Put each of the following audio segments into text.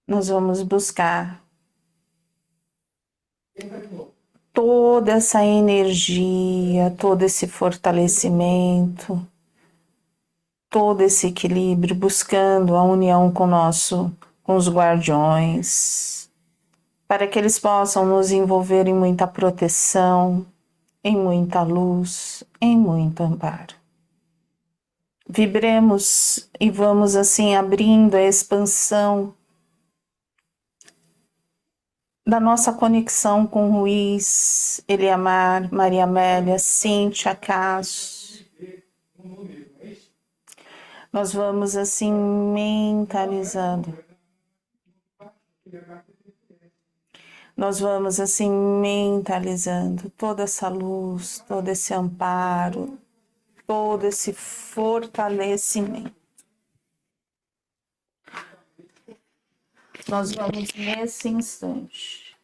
nós vamos buscar toda essa energia, todo esse fortalecimento, todo esse equilíbrio, buscando a união com os guardiões, para que eles possam nos envolver em muita proteção, em muita luz, em muito amparo. Vibremos e vamos assim abrindo a expansão da nossa conexão com Ruiz, Eliamar, Maria Amélia, Cíntia, Cássio. Nós vamos assim mentalizando. Nós vamos assim mentalizando toda essa luz, todo esse amparo, todo esse fortalecimento. Nós vamos nesse instante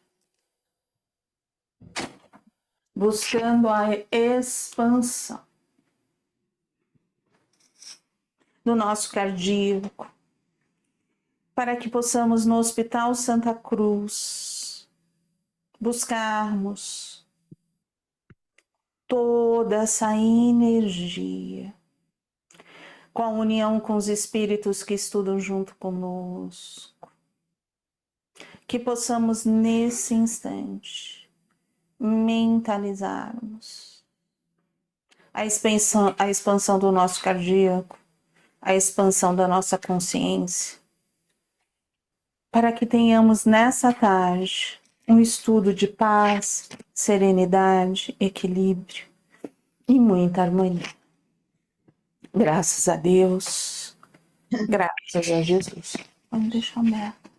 buscando a expansão do nosso cardíaco, para que possamos no Hospital Santa Cruz buscarmos toda essa energia com a união com os espíritos que estudam junto conosco, que possamos nesse instante mentalizarmos a expansão do nosso cardíaco, a expansão da nossa consciência, para que tenhamos nessa tarde um estudo de paz, serenidade, equilíbrio e muita harmonia. Graças a Deus, graças a Jesus. Vamos deixar aberto.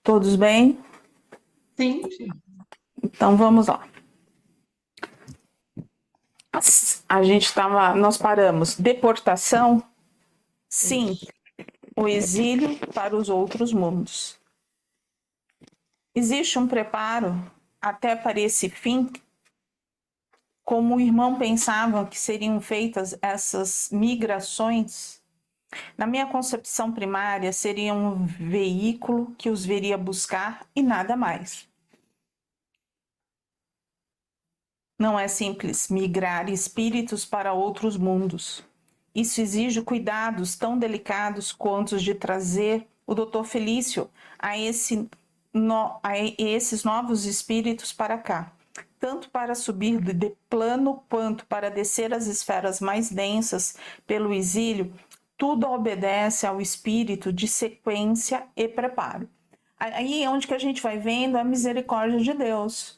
Todos bem? Sim. Então vamos lá. Nós paramos. Deportação? Sim. O exílio para os outros mundos. Existe um preparo até para esse fim? Como o irmão pensava que seriam feitas essas migrações? Na minha concepção primária, seria um veículo que os viria buscar e nada mais. Não é simples migrar espíritos para outros mundos. Isso exige cuidados tão delicados quanto os de trazer o Dr. Felício a esses novos espíritos para cá, tanto para subir de plano quanto para descer as esferas mais densas pelo exílio. Tudo obedece ao espírito de sequência e preparo. Aí é onde que a gente vai vendo a misericórdia de Deus,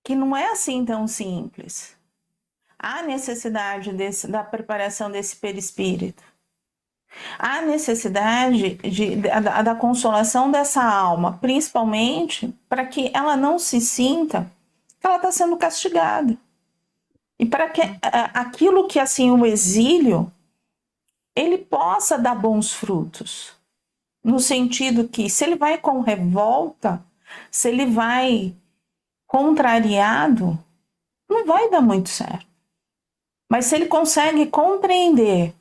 que não é assim tão simples. Há necessidade da preparação desse perispírito. Há necessidade da consolação dessa alma, principalmente para que ela não se sinta que ela está sendo castigada. E para que aquilo que assim o exílio, ele possa dar bons frutos. No sentido que se ele vai com revolta, se ele vai contrariado, não vai dar muito certo. Mas se ele consegue compreender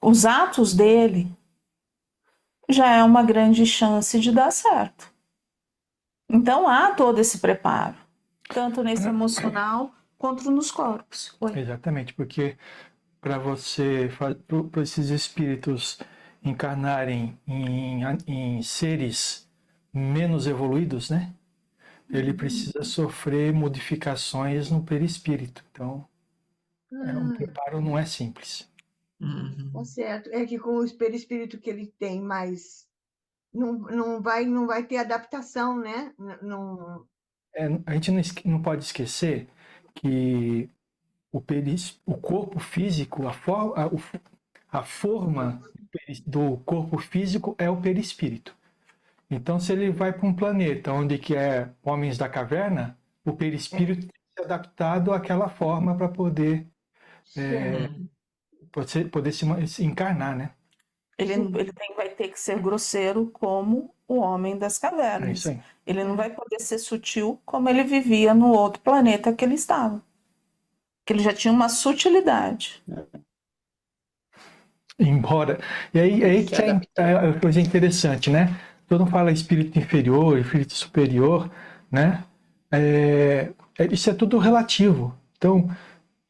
os atos dele, já é uma grande chance de dar certo. Então há todo esse preparo, tanto nesse emocional quanto nos corpos. Oi. Exatamente, porque para esses espíritos encarnarem em seres menos evoluídos, né? Ele precisa sofrer modificações no perispírito. Então, um preparo não é simples. Tá certo. É que com o perispírito que ele tem, mas não vai ter adaptação, né? Não... A gente não pode esquecer que o corpo físico, a forma do corpo físico é o perispírito. Então, se ele vai para um planeta onde que é homens da caverna, o perispírito tem que ser adaptado àquela forma para poder se encarnar, né? Ele vai ter que ser grosseiro como o homem das cavernas. É isso aí. Ele não vai poder ser sutil como ele vivia no outro planeta que ele estava. Que ele já tinha uma sutilidade. Embora. E aí Se que adaptou. é a coisa interessante, né? Todo mundo fala espírito inferior, espírito superior, né? Isso é tudo relativo. Então,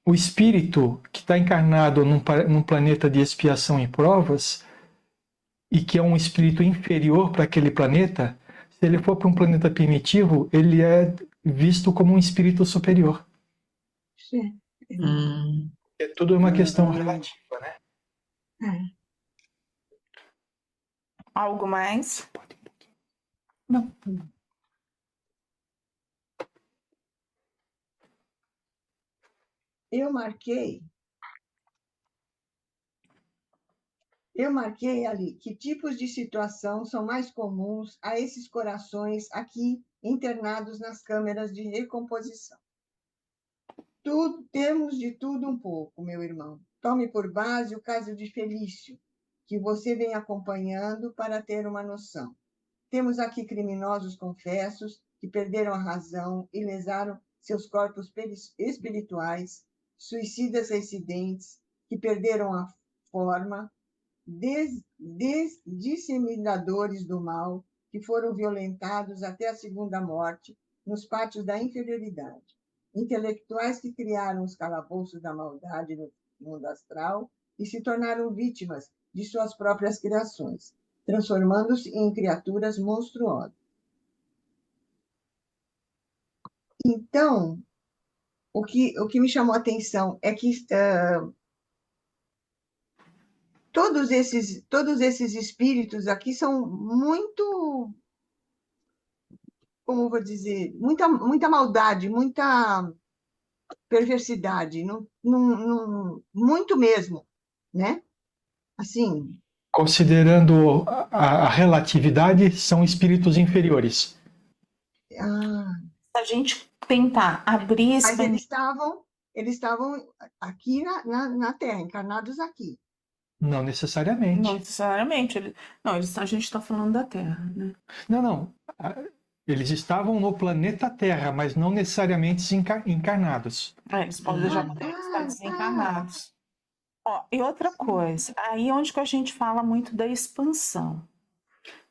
o espírito que está encarnado num planeta de expiação e provas, e que é um espírito inferior para aquele planeta, se ele for para um planeta primitivo, ele é visto como um espírito superior. Sim. É tudo uma questão relativa, né? É. Algo mais? Não. Eu marquei ali que tipos de situação são mais comuns a esses corações aqui internados nas câmeras de recomposição. Temos de tudo um pouco, meu irmão. Tome por base o caso de Felício, que você vem acompanhando para ter uma noção. Temos aqui criminosos confessos que perderam a razão e lesaram seus corpos espirituais, suicidas reincidentes que perderam a forma, disseminadores do mal que foram violentados até a segunda morte nos pátios da inferioridade, intelectuais que criaram os calabouços da maldade no mundo astral e se tornaram vítimas de suas próprias criações, transformando-se em criaturas monstruosas. Então, o que me chamou a atenção é que todos esses espíritos aqui são muito, como vou dizer, muita maldade, muita perversidade, muito mesmo, né? Assim, Considerando a relatividade, são espíritos inferiores. Se a gente tentar abrir, mas expandir. eles estavam aqui na Terra, encarnados aqui. Não necessariamente. Não necessariamente. Não, a gente está falando da Terra, né? Não. Eles estavam no planeta Terra, mas não necessariamente encarnados. Eles podem já poder estar desencarnados. Ó, e outra coisa, aí onde que a gente fala muito da expansão.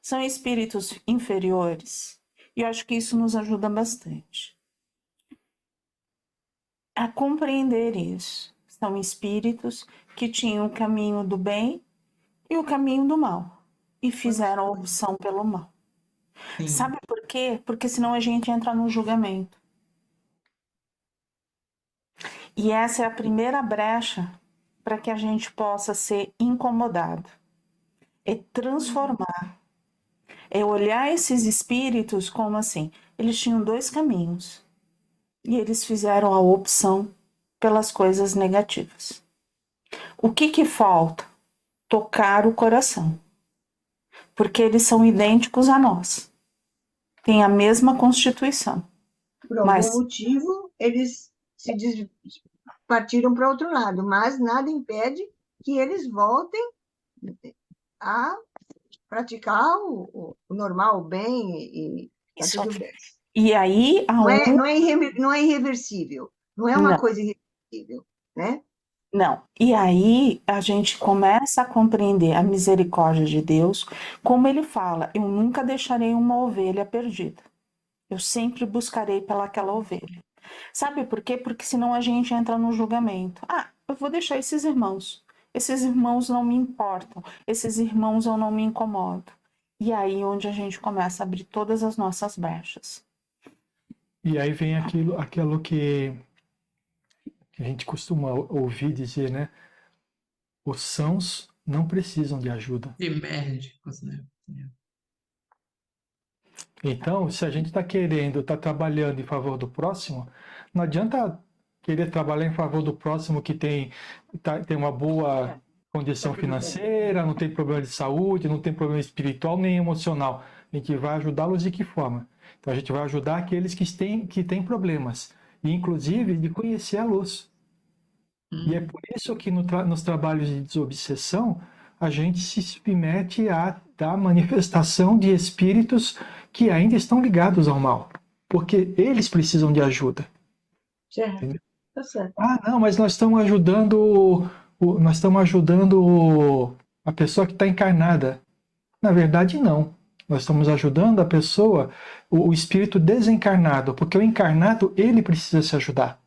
São espíritos inferiores, e eu acho que isso nos ajuda bastante a compreender isso. São espíritos que tinham o caminho do bem e o caminho do mal, e fizeram a opção pelo mal. Sim. Sabe por quê? Porque senão a gente entra no julgamento. E essa é a primeira brecha para que a gente possa ser incomodado. É transformar. É olhar esses espíritos como assim, eles tinham dois caminhos. E eles fizeram a opção pelas coisas negativas. O que falta? Tocar o coração. Porque eles são idênticos a nós. Têm a mesma constituição. Por algum motivo, eles partiram para outro lado, mas nada impede que eles voltem a praticar o normal, o bem, e tá tudo bem. E aí, não é irreversível, não é uma coisa irreversível, né? Não. E aí a gente começa a compreender a misericórdia de Deus, como ele fala, eu nunca deixarei uma ovelha perdida. Eu sempre buscarei pelaquela ovelha. Sabe por quê? Porque senão a gente entra no julgamento. Eu vou deixar esses irmãos. Esses irmãos não me importam. Esses irmãos eu não me incomodo. E aí onde a gente começa a abrir todas as nossas brechas. E aí vem aquilo que a gente costuma ouvir dizer, né? Os sãos não precisam de ajuda. De médicos, né? Então, se a gente está trabalhando em favor do próximo, não adianta querer trabalhar em favor do próximo que tem uma boa condição financeira, não tem problema de saúde, não tem problema espiritual nem emocional. A gente vai ajudá-los de que forma? Então, a gente vai ajudar aqueles que têm problemas, e inclusive de conhecer a luz. E é por isso que nos trabalhos de desobsessão, a gente se submete à manifestação de espíritos que ainda estão ligados ao mal, porque eles precisam de ajuda. Certo. Tá certo. Não, mas nós estamos ajudando nós estamos ajudando a pessoa que está encarnada. Na verdade, não. Nós estamos ajudando a pessoa, o espírito desencarnado, porque o encarnado, ele precisa se ajudar.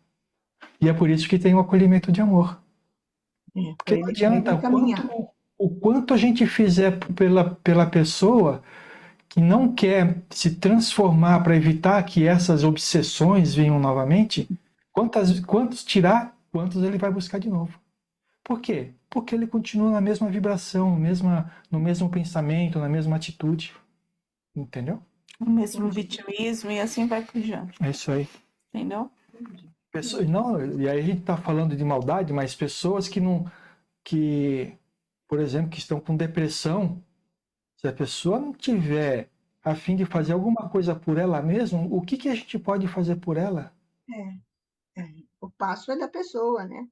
E é por isso que tem o acolhimento de amor. Porque não adianta o quanto a gente fizer pela pessoa que não quer se transformar para evitar que essas obsessões venham novamente, quantos tirar, quantos ele vai buscar de novo. Por quê? Porque ele continua na mesma vibração, no mesmo pensamento, na mesma atitude. Entendeu? O mesmo vitimismo e assim vai por diante. É isso aí. Entendeu? E aí a gente está falando de maldade, mas pessoas por exemplo, que estão com depressão, se a pessoa não tiver a fim de fazer alguma coisa por ela mesma, o que a gente pode fazer por ela? O passo é da pessoa, né?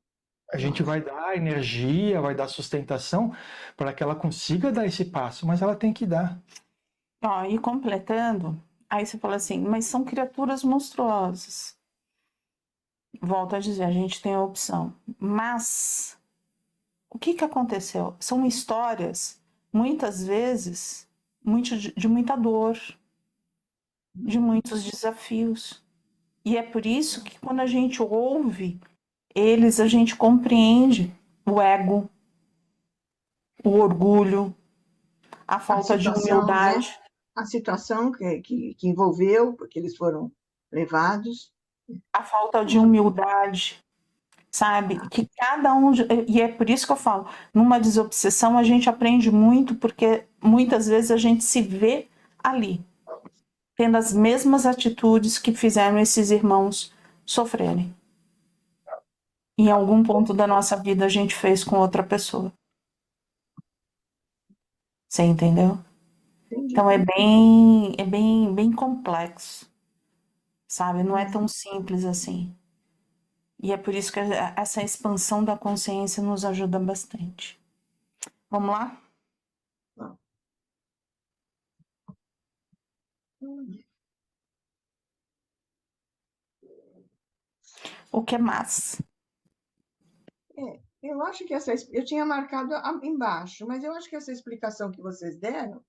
A gente vai dar energia, vai dar sustentação para que ela consiga dar esse passo, mas ela tem que dar. Ó, e completando, aí você fala assim, mas são criaturas monstruosas. Volto a dizer, a gente tem a opção. Mas o que aconteceu? São histórias, muitas vezes, de muita dor, de muitos desafios. E é por isso que quando a gente ouve eles, a gente compreende o ego, o orgulho, a falta de humildade. Né? A situação que envolveu, porque eles foram levados. A falta de humildade, sabe? Que cada um... E é por isso que eu falo, numa desobsessão a gente aprende muito, porque muitas vezes a gente se vê ali, tendo as mesmas atitudes que fizeram esses irmãos sofrerem. Em algum ponto da nossa vida a gente fez com outra pessoa. Você entendeu? Entendi. Então é bem complexo, sabe? Não é tão simples assim. E é por isso que essa expansão da consciência nos ajuda bastante. Vamos lá? O que mais? Eu acho que eu tinha marcado embaixo, mas eu acho que essa explicação que vocês deram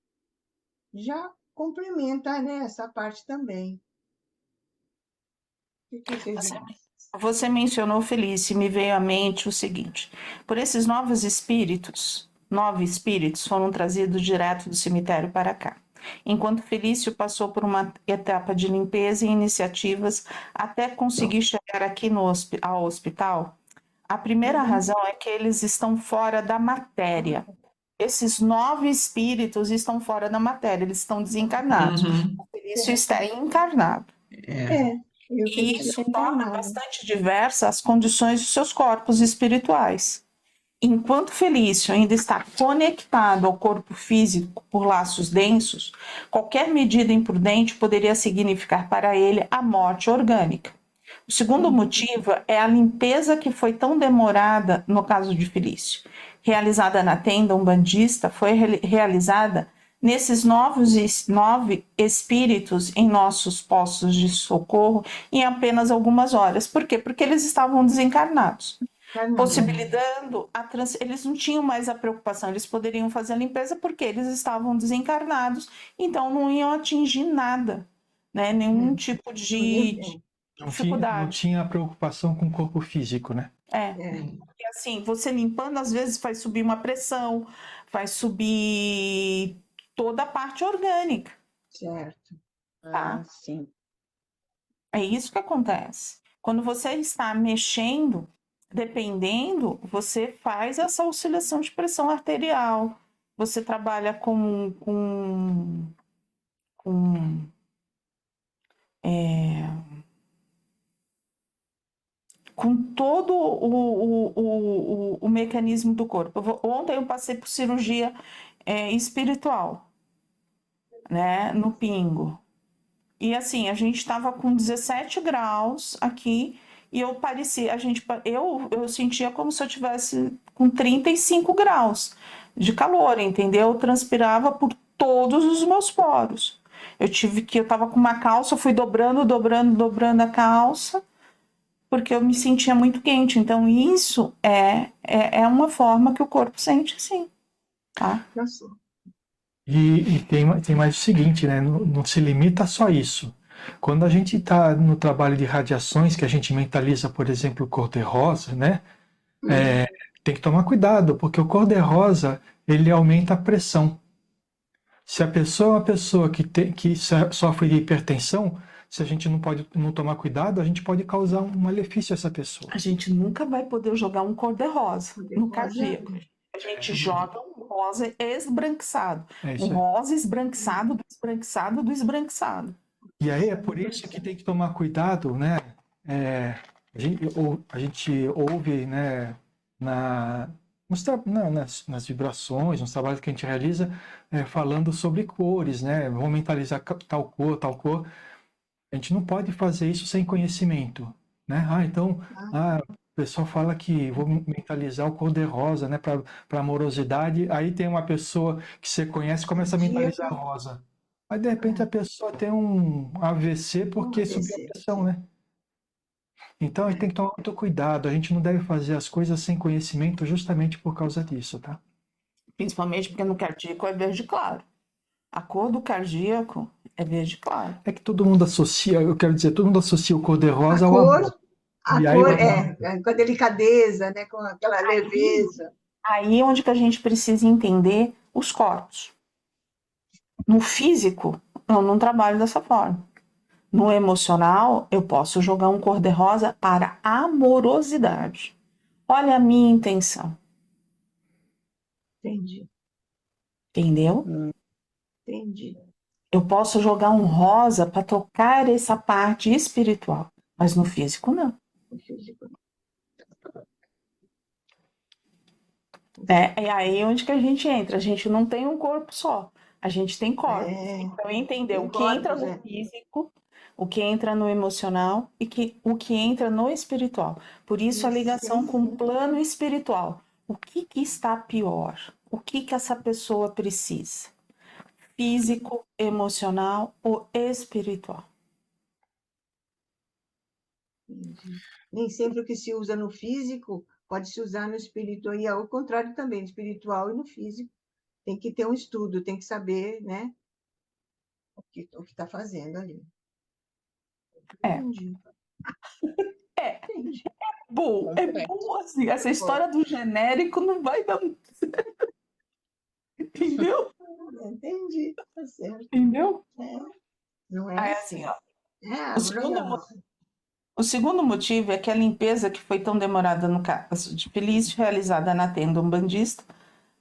já complementa, né, essa parte também. O que vocês acham? Você mencionou, Felice, me veio à mente o seguinte: por esses 9 espíritos foram trazidos direto do cemitério para cá. Enquanto Felício passou por uma etapa de limpeza e iniciativas até conseguir chegar aqui ao hospital, a primeira razão é que eles estão fora da matéria. Esses 9 espíritos estão fora da matéria, eles estão desencarnados. O Felício está encarnado. E isso torna bastante diversas as condições dos seus corpos espirituais. Enquanto Felício ainda está conectado ao corpo físico por laços densos, qualquer medida imprudente poderia significar para ele a morte orgânica. O segundo motivo é a limpeza que foi tão demorada no caso de Felício. Realizada na tenda umbandista, foi realizada nesses 9 espíritos em nossos postos de socorro em apenas algumas horas. Por quê? Porque eles estavam desencarnados. Possibilitando eles não tinham mais a preocupação, eles poderiam fazer a limpeza porque eles estavam desencarnados, então não iam atingir nada, né? Nenhum tipo de dificuldade. Não tinha preocupação com o corpo físico, né? E assim, você limpando, às vezes faz subir uma pressão, faz subir toda a parte orgânica. Certo. Tá? Sim. É isso que acontece. Quando você está mexendo, dependendo, você faz essa oscilação de pressão arterial, você trabalha com todo o mecanismo do corpo. Ontem eu passei por cirurgia espiritual, né, no pingo. E assim, a gente estava com 17 graus aqui e eu parecia, eu sentia como se eu tivesse com 35 graus de calor, entendeu? Eu transpirava por todos os meus poros. Eu estava com uma calça, fui dobrando a calça, porque eu me sentia muito quente. Então, isso é uma forma que o corpo sente, sim, tá? Nossa. E tem mais o seguinte, né? Não se limita a só isso. Quando a gente está no trabalho de radiações, que a gente mentaliza, por exemplo, cor-de-rosa, né? Tem que tomar cuidado, porque o cor-de-rosa ele aumenta a pressão. Se a pessoa é uma pessoa que sofre de hipertensão, se a gente não tomar cuidado, a gente pode causar um malefício a essa pessoa. A gente nunca vai poder jogar um cor-de-rosa no cardíaco. A gente joga um rosa esbranquiçado. É Um isso aí. rosa esbranquiçado do esbranquiçado do esbranquiçado. E aí é por isso que tem que tomar cuidado, né? A gente ouve, né, nas vibrações, nos trabalhos que a gente realiza, falando sobre cores, né? Vamos mentalizar tal cor, tal cor. A gente não pode fazer isso sem conhecimento, né? O pessoal fala que vou mentalizar o cor-de-rosa, né, para amorosidade. Aí tem uma pessoa que você conhece e começa a mentalizar rosa. Aí, de repente, a pessoa tem um AVC porque subiu a pressão, né? Então, a gente tem que tomar muito cuidado. A gente não deve fazer as coisas sem conhecimento justamente por causa disso, tá? Principalmente porque no cardíaco é verde claro. A cor do cardíaco é verde claro. É que todo mundo associa, eu quero dizer, todo mundo associa o cor-de-rosa A ao cor, amor. a E aí cor vai- com a delicadeza, né? Com aquela leveza. Aí é onde que a gente precisa entender os corpos. No físico, eu não trabalho dessa forma. No emocional, eu posso jogar um cor-de-rosa para amorosidade. Olha a minha intenção. Entendi, Entendeu? entendi. Eu posso jogar um rosa para tocar essa parte espiritual, mas no físico não. É aí onde que a gente entra. A gente não tem um corpo só, a gente tem corpos. Então, entender tem o que entra corpos, no físico, o que entra no emocional e o que entra no espiritual. Por isso, a ligação com o plano espiritual. O que está pior? O que essa pessoa precisa? Físico, emocional ou espiritual? Entendi. Nem sempre o que se usa no físico pode se usar no espiritual, e ao contrário também, no espiritual e no físico. Tem que ter um estudo, tem que saber, né, o que está fazendo ali. É. Entendi. Entendi. Bom, é bom assim. Essa história do genérico não vai dar muito certo. Entendeu? Entendi, tá certo. Entendeu? Não é Aí, assim. assim, ó, Bruno, o segundo motivo é que a limpeza que foi tão demorada no caso de Felício, realizada na tenda umbandista,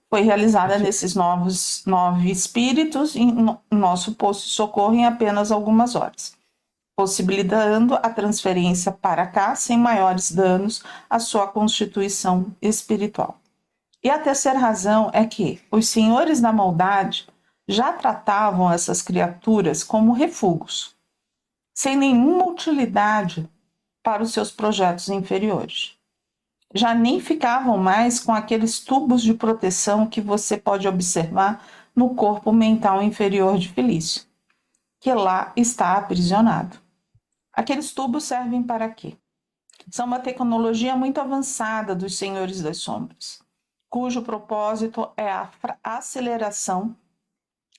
foi realizada nesses 9 espíritos em nosso posto de socorro em apenas algumas horas, possibilitando a transferência para cá sem maiores danos à sua constituição espiritual. E a terceira razão é que os senhores da maldade já tratavam essas criaturas como refugos, sem nenhuma utilidade para os seus projetos inferiores. Já nem ficavam mais com aqueles tubos de proteção que você pode observar no corpo mental inferior de Felício, que lá está aprisionado. Aqueles tubos servem para quê? São uma tecnologia muito avançada dos senhores das sombras, cujo propósito é a aceleração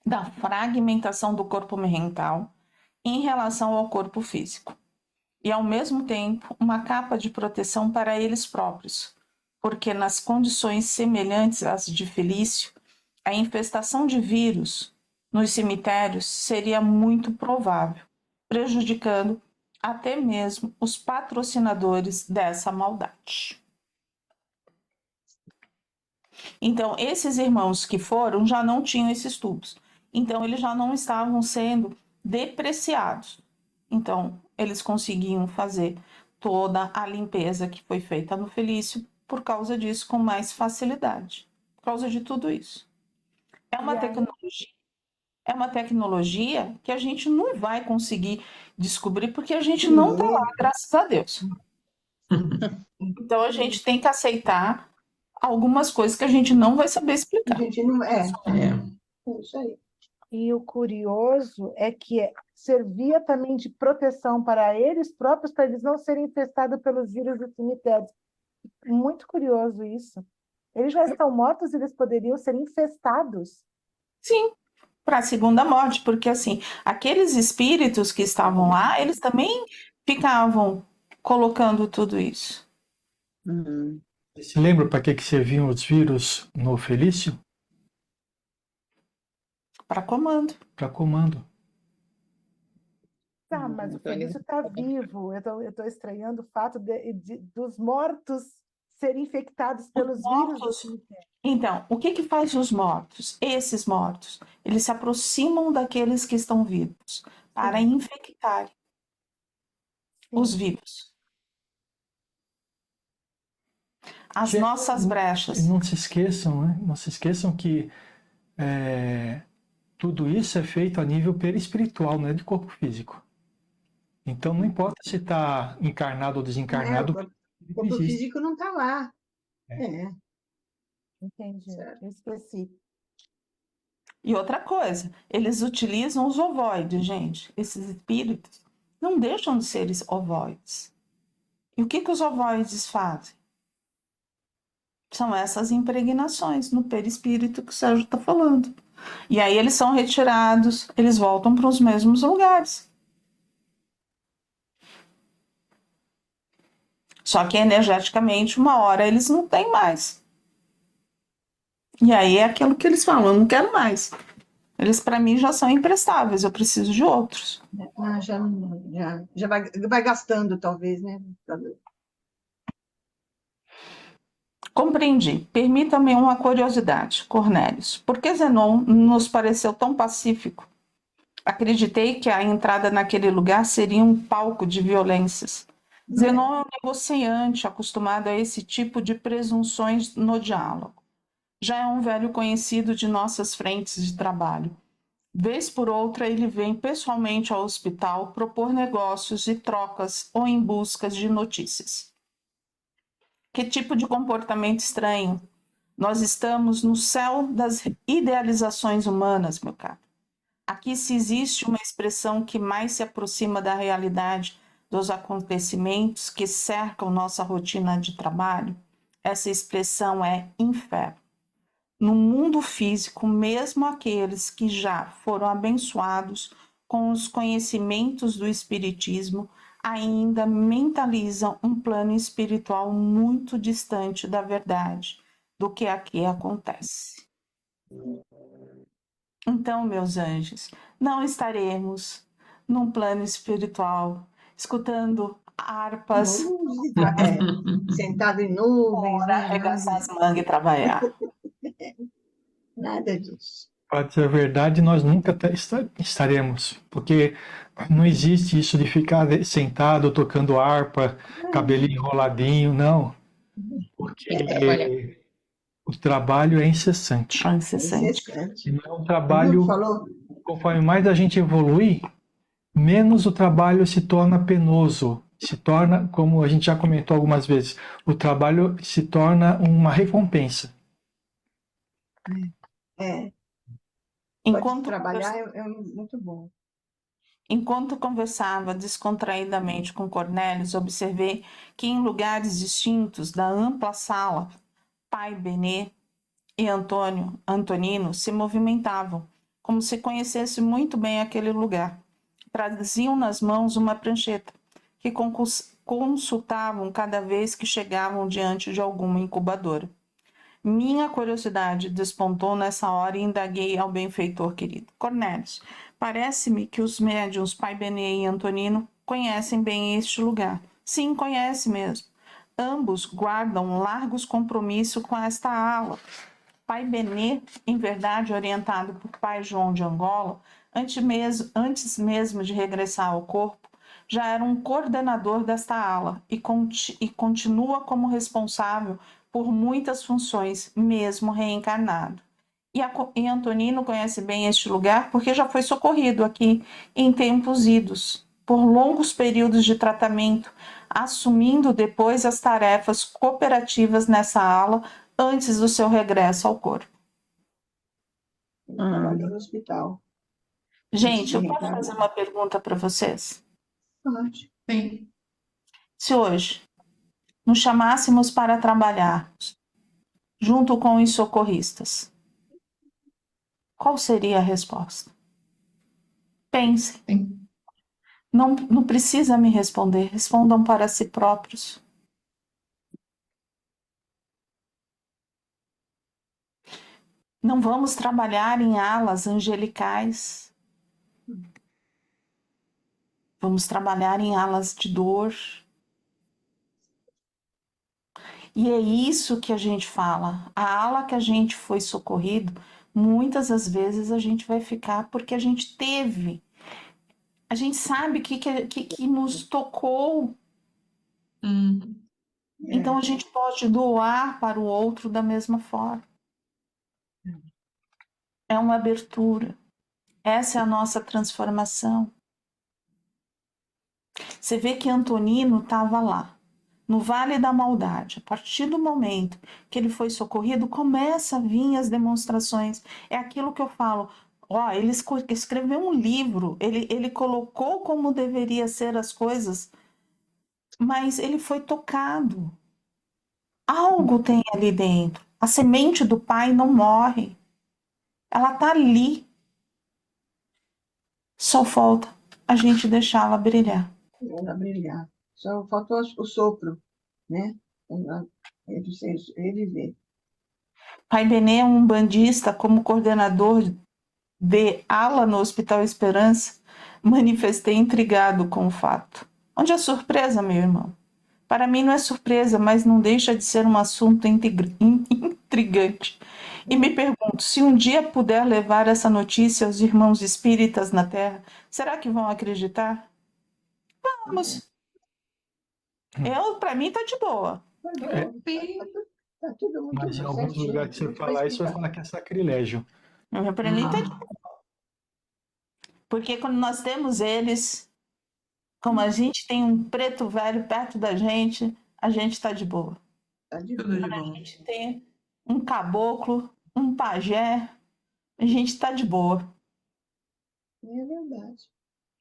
da fragmentação do corpo mental em relação ao corpo físico. E, ao mesmo tempo, uma capa de proteção para eles próprios, porque nas condições semelhantes às de Felício, a infestação de vírus nos cemitérios seria muito provável, prejudicando até mesmo os patrocinadores dessa maldade. Então, esses irmãos que foram já não tinham esses tubos. Então, eles já não estavam sendo depreciados. Então, eles conseguiam fazer toda a limpeza que foi feita no Felício por causa disso com mais facilidade. Por causa de tudo isso. É uma tecnologia que a gente não vai conseguir descobrir porque a gente não está lá, graças a Deus. Então, a gente tem que aceitar algumas coisas que a gente não vai saber explicar. a gente não É. isso aí. E o curioso é que servia também de proteção para eles próprios, para eles não serem infestados pelos vírus dos cemitérios. Muito curioso isso. Eles já estão mortos, eles poderiam ser infestados. Sim, para a segunda morte, porque assim, aqueles espíritos que estavam lá, eles também ficavam colocando tudo isso. Você se lembra para que serviam os vírus no Felício? Para comando. Para comando. Tá, mas o Então, eles- Felício está vivo. Eu tô estranhando o fato dos mortos serem infectados pelos vírus do Mortos. cemitério. Então, o que que faz os mortos? Esses mortos, eles se aproximam daqueles que estão vivos para Sim. infectar os Sim. vivos. As Gente, nossas brechas. Não se esqueçam, né? Não se esqueçam que tudo isso é feito a nível perispiritual, não é de corpo físico. Então não importa se está encarnado ou desencarnado, O corpo existe. físico não está lá. Entendi. Certo. Eu esqueci. E outra coisa, eles utilizam os ovoides, gente. Esses espíritos não deixam de ser ovoides. E o que que os ovoides fazem? São essas impregnações no perispírito que o Sérgio está falando. E aí eles são retirados, eles voltam para os mesmos lugares. Só que energeticamente, uma hora eles não têm mais. E aí é aquilo que eles falam, eu não quero mais. Eles, para mim, já são imprestáveis, eu preciso de outros. Já vai gastando, talvez, né? Compreendi. Permita-me uma curiosidade, Cornélios. Por que Zenon nos pareceu tão pacífico? Acreditei que a entrada naquele lugar seria um palco de violências. Zenon é um negociante acostumado a esse tipo de presunções no diálogo. Já é um velho conhecido de nossas frentes de trabalho. Vez por outra, ele vem pessoalmente ao hospital propor negócios e trocas ou em busca de notícias. Que tipo de comportamento estranho! Nós estamos no céu das idealizações humanas, meu caro. Aqui, se existe uma expressão que mais se aproxima da realidade dos acontecimentos que cercam nossa rotina de trabalho, essa expressão é inferno. No mundo físico, mesmo aqueles que já foram abençoados com os conhecimentos do Espiritismo ainda mentalizam um plano espiritual muito distante da verdade do que aqui acontece. Então, meus anjos, não estaremos num plano espiritual escutando harpas, Sentado em nuvens, né? arregaçar as mangas e trabalhar. Nada disso. Para dizer a verdade, nós nunca estaremos, porque não existe isso de ficar sentado tocando harpa, cabelinho enroladinho, não. Porque o trabalho é incessante. Incessante. E não é um trabalho, Falou? conforme mais a gente evolui, menos o trabalho se torna penoso. Se torna, como a gente já comentou algumas vezes, o trabalho se torna uma recompensa. Pode trabalhar é muito bom. Enquanto conversava descontraidamente com Cornélios, observei que em lugares distintos da ampla sala, pai Benê e Antonino se movimentavam, como se conhecesse muito bem aquele lugar. Traziam nas mãos uma prancheta, que consultavam cada vez que chegavam diante de alguma incubadora. Minha curiosidade despontou nessa hora e indaguei ao benfeitor querido. Cornélios, parece-me que os médiuns Pai Benê e Antonino conhecem bem este lugar. Sim, conhece mesmo. Ambos guardam largos compromissos com esta ala. Pai Benê, em verdade orientado por Pai João de Angola, antes mesmo de regressar ao corpo, já era um coordenador desta ala e continua como responsável por muitas funções, mesmo reencarnado. E Antonino conhece bem este lugar porque já foi socorrido aqui em tempos idos, por longos períodos de tratamento, assumindo depois as tarefas cooperativas nessa ala antes do seu regresso ao corpo. Trabalhou no hospital. Gente, eu de posso reencarnar. fazer uma pergunta para vocês? Pode. Sim. Se hoje nos chamássemos para trabalhar junto com os socorristas, qual seria a resposta? Pensem. Sim. Não precisa me responder, respondam para si próprios. Não vamos trabalhar em alas angelicais. Vamos trabalhar em alas de dor. E é isso que a gente fala. A ala que a gente foi socorrido, muitas das vezes a gente vai ficar porque a gente teve. A gente sabe que nos tocou. Uhum. Então a gente pode doar para o outro da mesma forma. É uma abertura. Essa é a nossa transformação. Você vê que Antonino estava lá, no Vale da Maldade. A partir do momento que ele foi socorrido, começa a vir as demonstrações. É aquilo que eu falo. Ó, ele escreveu um livro, ele colocou como deveria ser as coisas, mas ele foi tocado. Algo tem ali dentro. A semente do pai não morre. Ela está ali. Só falta a gente deixá-la brilhar. Ela brilhar. Só faltou o sopro, né? Ele vê. Pai Benê é um bandista como coordenador de ala no Hospital Esperança. Manifestei intrigado com o fato. Onde é surpresa, meu irmão? Para mim não é surpresa, mas não deixa de ser um assunto intrigante. E me pergunto, se um dia puder levar essa notícia aos irmãos espíritas na Terra, será que vão acreditar? Vamos. Para mim, tá de boa. Sim. Tá tudo muito Mas em alguns certinho. lugares que você Muito bem falar isso, vai explicado. falar que é sacrilégio. Para mim, tá de boa. Porque quando nós temos eles, como a gente tem um preto velho perto da gente, a gente tá de boa. Tá de Tudo de boa. A bom. gente tem um caboclo, um pajé, a gente tá de boa. É verdade.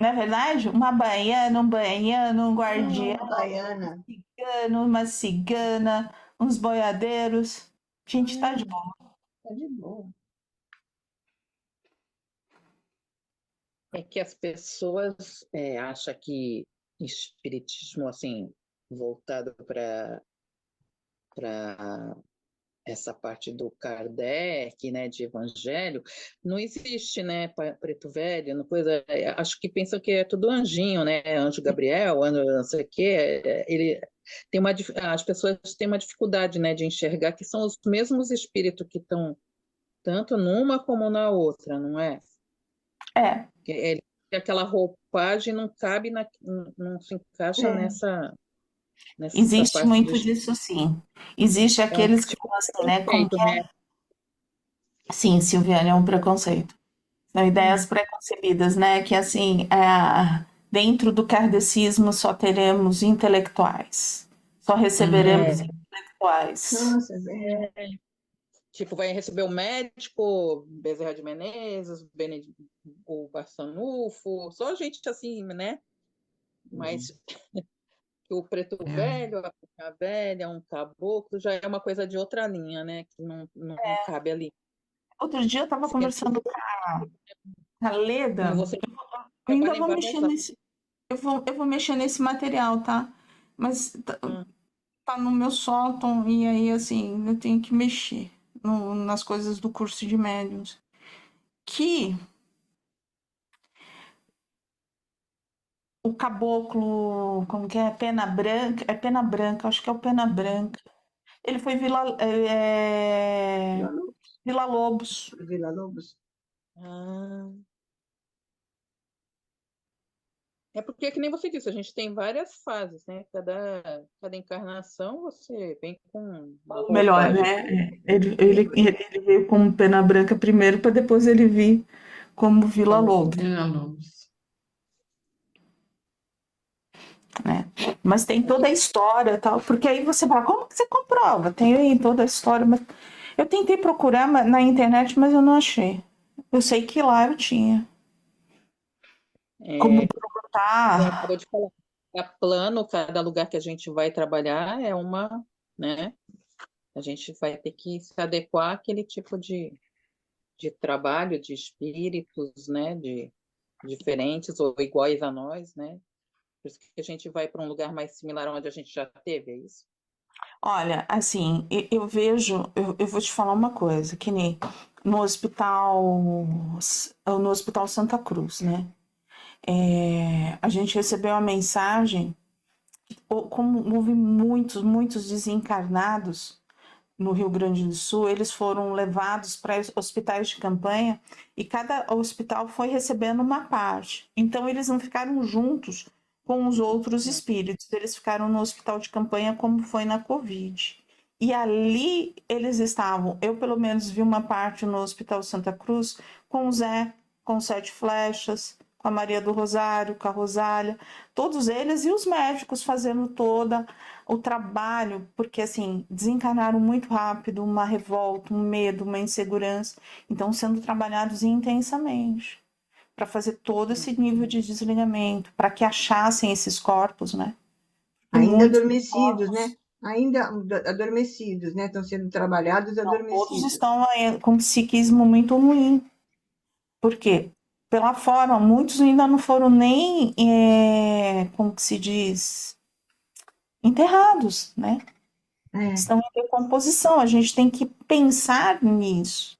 Não é verdade? Uma baiana, um baiano, um guardião, Uma baiana. uma cigana, uns boiadeiros. A gente tá de boa. Tá de boa. É que as pessoas acham que espiritismo, assim, voltado para essa parte do Kardec, né, de evangelho, não existe, né, preto velho, coisa, acho que pensam que é tudo anjinho, né, anjo Gabriel, anjo não sei o quê, ele tem as pessoas têm uma dificuldade, né, de enxergar que são os mesmos espíritos que estão tanto numa como na outra, não é? É, Aquela roupagem não cabe, não se encaixa nessa existe parte do muito disso, sim. Existe é um aqueles que tipo falam assim, de né? Como preconceito, que é? né? Sim, Silviane, é um preconceito. São ideias preconcebidas, né? Que assim, dentro do kardecismo só teremos intelectuais, só receberemos intelectuais. Nossa, é verdade. Tipo, vai receber o médico, Bezerra de Menezes, o Barçanufo, só gente assim, né? Mas o preto velho, a puta velha, um caboclo, já é uma coisa de outra linha, né? Que não cabe ali. Outro dia eu estava conversando com a Leda, Quando você eu ainda trabalha em vou várias mexer nesse, eu vou mexer nesse material, tá? Mas tá no meu sótão e aí assim, eu tenho que mexer nas coisas do curso de médiuns. Que o caboclo, como que é? Pena Branca, acho que é o Pena Branca. Ele foi Vila Lobos. Vila Lobos. É porque, que nem você disse, a gente tem várias fases, né? Cada encarnação você vem com uma Melhor, roupagem. né? Ele veio como Pena Branca primeiro, para depois ele vir como Vila Lobos, Vila-Lobos. né? Mas tem toda a história, tal, porque aí você fala, como que você comprova? Tem aí toda a história, mas eu tentei procurar na internet, mas eu não achei. Eu sei que lá eu tinha. Como Como brotar. acabou de falar, cada plano, cada lugar que a gente vai trabalhar é uma, né? A gente vai ter que se adequar àquele tipo de trabalho, de espíritos, né? De diferentes ou iguais a nós, né? Por isso que a gente vai para um lugar mais similar onde a gente já teve, é isso? Olha, assim, eu vejo, eu vou te falar uma coisa, que nem no Hospital Santa Cruz, né? A gente recebeu a mensagem, como houve muitos desencarnados no Rio Grande do Sul, eles foram levados para hospitais de campanha e cada hospital foi recebendo uma parte. Então, eles não ficaram juntos com os outros espíritos, eles ficaram no hospital de campanha, como foi na Covid. E ali eles estavam, eu pelo menos vi uma parte no Hospital Santa Cruz com o Zé, com Sete Flechas, com a Maria do Rosário, com a Rosália, todos eles e os médicos fazendo toda o trabalho, porque assim, desencarnaram muito rápido, uma revolta, um medo, uma insegurança, então sendo trabalhados intensamente para fazer todo esse nível de desligamento, para que achassem esses corpos, né? E Ainda muitos adormecidos, corpos, né? Ainda adormecidos, né? Estão sendo trabalhados não, todos adormecidos. estão aí com psiquismo muito ruim. Por quê? Pela forma, muitos ainda não foram nem, como que se diz, enterrados, né? É. Estão em decomposição. A gente tem que pensar nisso,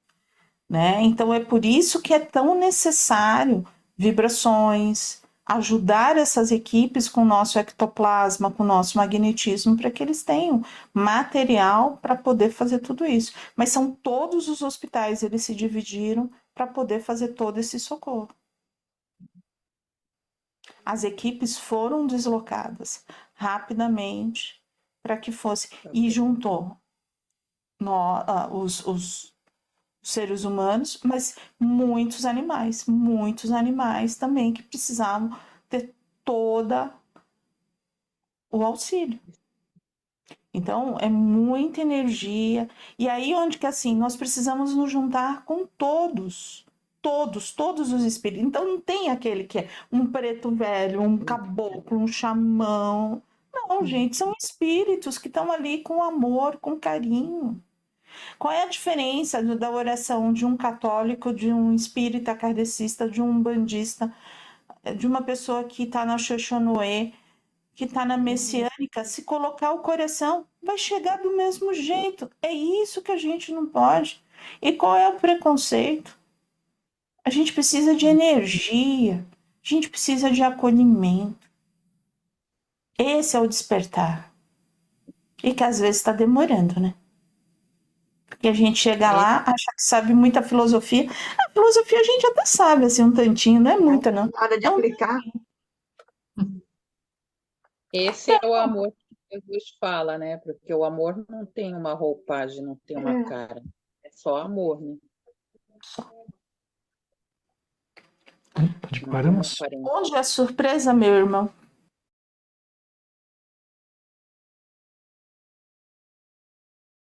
né? Então é por isso que é tão necessário vibrações, ajudar essas equipes com o nosso ectoplasma, com o nosso magnetismo, para que eles tenham material para poder fazer tudo isso. Mas são todos os hospitais, eles se dividiram para poder fazer todo esse socorro. As equipes foram deslocadas rapidamente para que fosse, e juntou os seres humanos, mas muitos animais também que precisavam ter toda o auxílio. Então, é muita energia. E aí, onde que assim, nós precisamos nos juntar com todos os espíritos. Então, não tem aquele que é um preto velho, um caboclo, um xamão. Não, gente, são espíritos que estão ali com amor, com carinho. Qual é a diferença da oração de um católico, de um espírita kardecista, de um bandista, de uma pessoa que está na Xoxonoé, que está na messiânica? Se colocar o coração, vai chegar do mesmo jeito. É isso que a gente não pode. E qual é o preconceito? A gente precisa de energia, a gente precisa de acolhimento. Esse é o despertar. E que às vezes está demorando, né? Porque a gente chega lá, acha que sabe muita filosofia. A filosofia a gente até sabe, assim, um tantinho, não é muita, não. Na hora de É um aplicar, Esse é o amor que Jesus fala, né? Porque o amor não tem uma roupagem, não tem uma cara. É só amor, né? Onde Não tem uma paramos? aparência. Onde é surpresa, meu irmão?